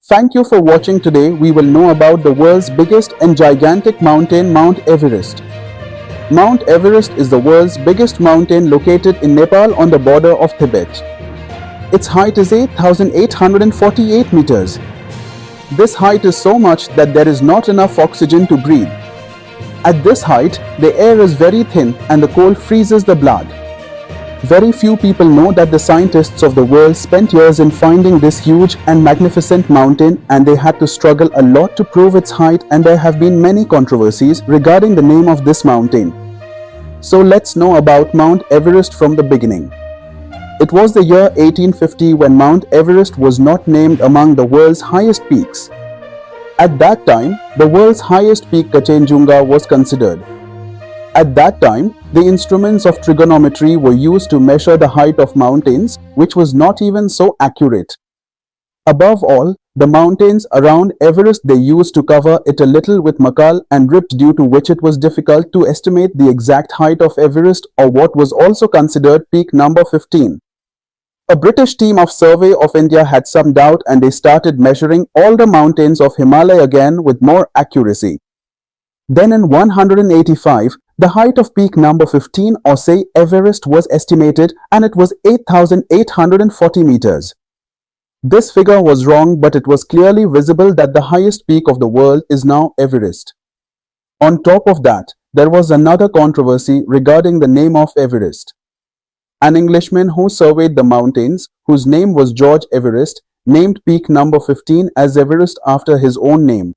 Thank you for watching. Today we will know about the world's biggest and gigantic mountain, Mount Everest. Mount Everest is the world's biggest mountain located in Nepal on the border of Tibet. Its height is 8,848 meters. This height is so much that there is not enough oxygen to breathe. At this height, the air is very thin and the cold freezes the blood. Very few people know that the scientists of the world spent years in finding this huge and magnificent mountain, and they had to struggle a lot to prove its height, and there have been many controversies regarding the name of this mountain. So let's know about Mount Everest from the beginning. It was the year 1850 when Mount Everest was not named among the world's highest peaks. At that time, the world's highest peak Kanchenjunga was considered. At that time, the instruments of trigonometry were used to measure the height of mountains, which was not even so accurate. Above all, the mountains around Everest, they used to cover it a little with makal and ripped, due to which it was difficult to estimate the exact height of Everest, or what was also considered peak number 15. A British team of Survey of India had some doubt, and they started measuring all the mountains of Himalaya again with more accuracy. Then in 185, the height of peak number 15, or say Everest, was estimated, and it was 8,840 meters. This figure was wrong, but it was clearly visible that the highest peak of the world is now Everest. On top of that, there was another controversy regarding the name of Everest. An Englishman who surveyed the mountains, whose name was George Everest, named peak number 15 as Everest after his own name.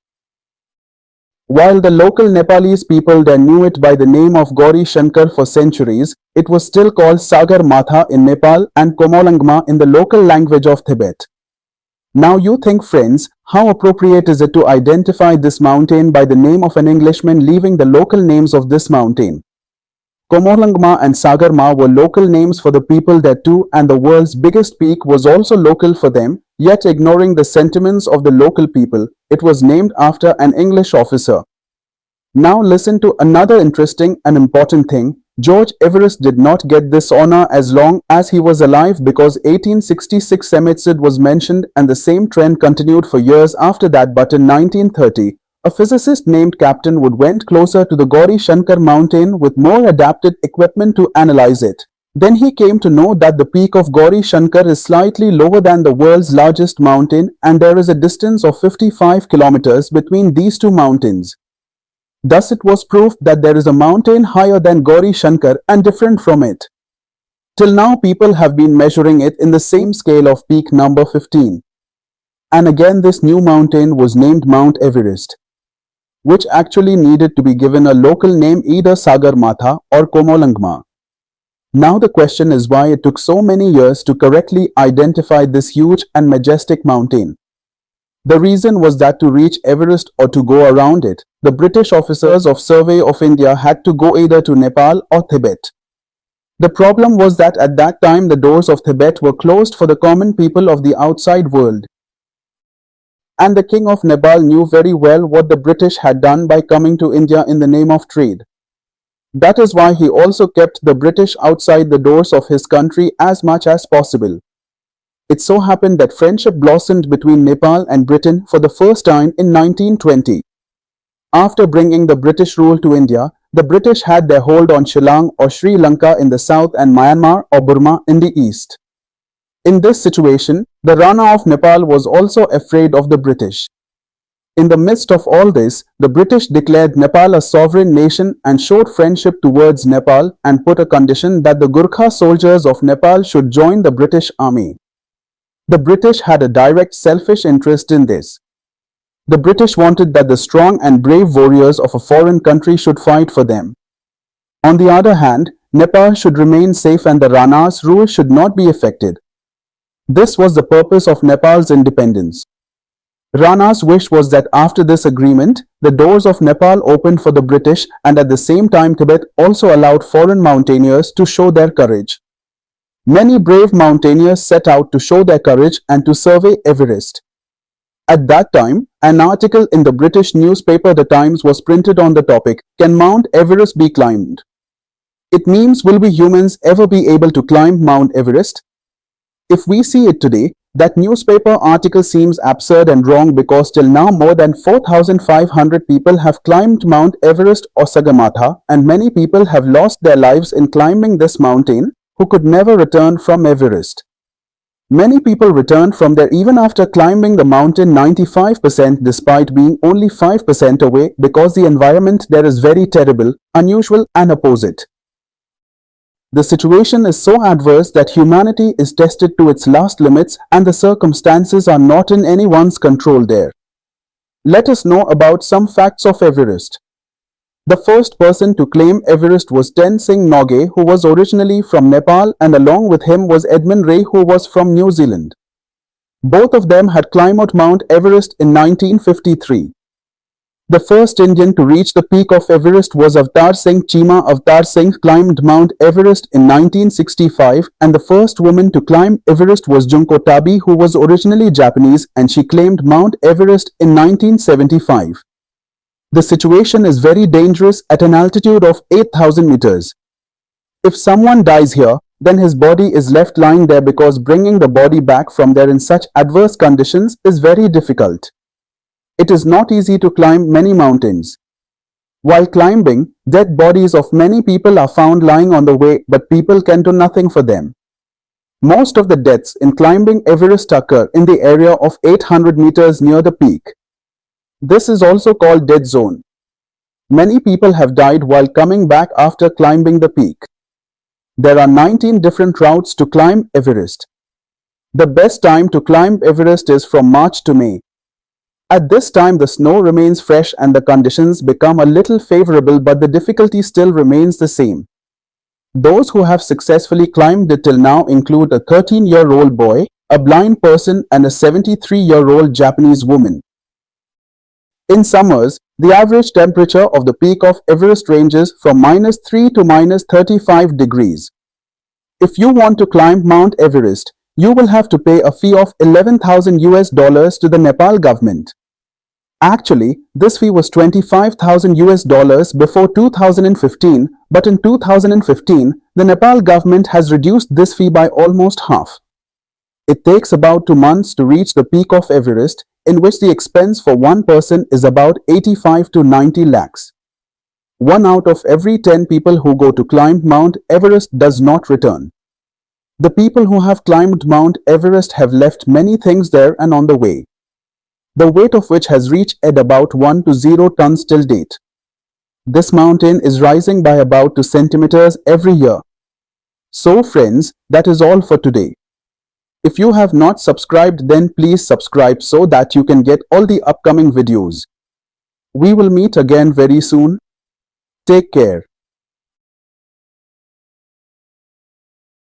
While the local Nepalese people then knew it by the name of Gauri Shankar for centuries, it was still called Sagar Matha in Nepal and Komolangma in the local language of Tibet. Now you think, friends, how appropriate is it to identify this mountain by the name of an Englishman, leaving the local names of this mountain? Komolangma and Sagarma were local names for the people there too, and the world's biggest peak was also local for them, yet ignoring the sentiments of the local people, it was named after an English officer. Now listen to another interesting and important thing. George Everest did not get this honor as long as he was alive, because 1866 Semitside was mentioned, and the same trend continued for years after that, but in 1930, a physicist named Captain Wood went closer to the Gauri Shankar mountain with more adapted equipment to analyze it. Then he came to know that the peak of Gauri Shankar is slightly lower than the world's largest mountain, and there is a distance of 55 kilometers between these two mountains. Thus it was proved that there is a mountain higher than Gauri Shankar and different from it. Till now people have been measuring it in the same scale of peak number 15. And again this new mountain was named Mount Everest, which actually needed to be given a local name, either Sagar Matha or Komolangma. Now the question is why it took so many years to correctly identify this huge and majestic mountain. The reason was that to reach Everest, or to go around it, the British officers of Survey of India had to go either to Nepal or Tibet. The problem was that at that time the doors of Tibet were closed for the common people of the outside world. And the king of Nepal knew very well what the British had done by coming to India in the name of trade. That is why he also kept the British outside the doors of his country as much as possible. It so happened that friendship blossomed between Nepal and Britain for the first time in 1920. After bringing the British rule to India, the British had their hold on Shillong or Sri Lanka in the south and Myanmar or Burma in the east. In this situation, the Rana of Nepal was also afraid of the British. In the midst of all this, the British declared Nepal a sovereign nation and showed friendship towards Nepal, and put a condition that the Gurkha soldiers of Nepal should join the British army. The British had a direct selfish interest in this. The British wanted that the strong and brave warriors of a foreign country should fight for them. On the other hand, Nepal should remain safe and the Rana's rule should not be affected. This was the purpose of Nepal's independence. Rana's wish was that after this agreement, the doors of Nepal opened for the British, and at the same time Tibet also allowed foreign mountaineers to show their courage. Many brave mountaineers set out to show their courage and to survey Everest. At that time, an article in the British newspaper The Times was printed on the topic, "Can Mount Everest be climbed?" It means, will we humans ever be able to climb Mount Everest? If we see it today, that newspaper article seems absurd and wrong because till now more than 4,500 people have climbed Mount Everest or Sagarmatha, and many people have lost their lives in climbing this mountain who could never return from Everest. Many people returned from there even after climbing the mountain 95% despite being only 5% away because the environment there is very terrible, unusual and opposite. The situation is so adverse that humanity is tested to its last limits and the circumstances are not in anyone's control there. Let us know about some facts of Everest. The first person to claim Everest was Ten Singh Noge, who was originally from Nepal, and along with him was Edmund Ray, who was from New Zealand. Both of them had climbed Mount Everest in 1953. The first Indian to reach the peak of Everest was Avtar Singh Cheema. Avtar Singh climbed Mount Everest in 1965, and the first woman to climb Everest was Junko Tabe, who was originally Japanese, and she claimed Mount Everest in 1975. The situation is very dangerous at an altitude of 8,000 meters. If someone dies here, then his body is left lying there because bringing the body back from there in such adverse conditions is very difficult. It is not easy to climb many mountains. While climbing, dead bodies of many people are found lying on the way, but people can do nothing for them. Most of the deaths in climbing Everest occur in the area of 800 meters near the peak. This is also called dead zone. Many people have died while coming back after climbing the peak. There are 19 different routes to climb Everest. The best time to climb Everest is from March to May. At this time the snow remains fresh and the conditions become a little favorable, but the difficulty still remains the same. Those who have successfully climbed it till now include a 13-year-old boy, a blind person and a 73-year-old Japanese woman. In summers, the average temperature of the peak of Everest ranges from -3 to -35 degrees. If you want to climb Mount Everest, you will have to pay a fee of $11,000 to the Nepal government. Actually, this fee was $25,000 before 2015, but in 2015, the Nepal government has reduced this fee by almost half. It takes about 2 months to reach the peak of Everest, in which the expense for one person is about 85 to 90 lakhs. 1 out of every 10 people who go to climb Mount Everest does not return. The people who have climbed Mount Everest have left many things there and on the way, the weight of which has reached at about 1 to 0 tons till date. This mountain is rising by about 2 centimeters every year. So friends, that is all for today. If you have not subscribed, then please subscribe so that you can get all the upcoming videos. We will meet again very soon. Take care.